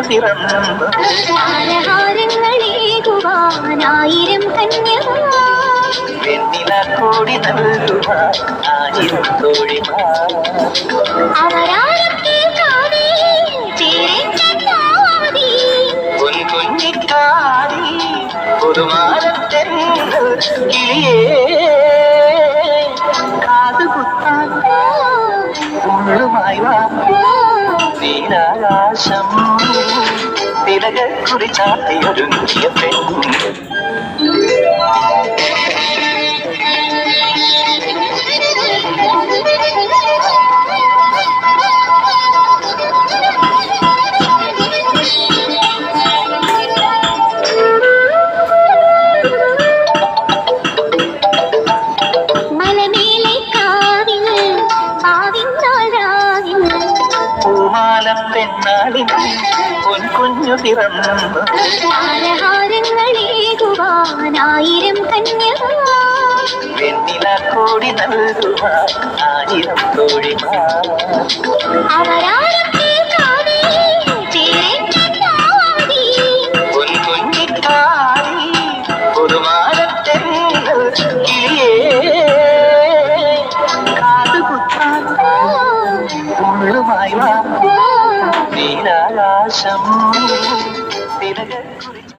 പിറന്നു ഹാരങ്ങളേകുവാനായിരം കന്യമാ വെണ്ണില കോടി നൽകുവാൻ ആയിരം തോഴിമാർ പൊൻകുഞ്ഞിക്കാരി പുതുമാരത്തെന്ന് കിളിയേ കാതുകുത്താൻ ഉള്ളുമായി വാ നീലാകാശം തിലകക്കുറി ചാത്തിയൊരുങ്ങിയ പെണ്ണ് പെണ്ണാളിന് പൊൻകുഞ്ഞു പിറന്നു ഹാരങ്ങളേകുവാനായിരം കന്യമാ വെണ്ണില കോടി നൽകുവാൻ ആയിരം തോഴിമാർ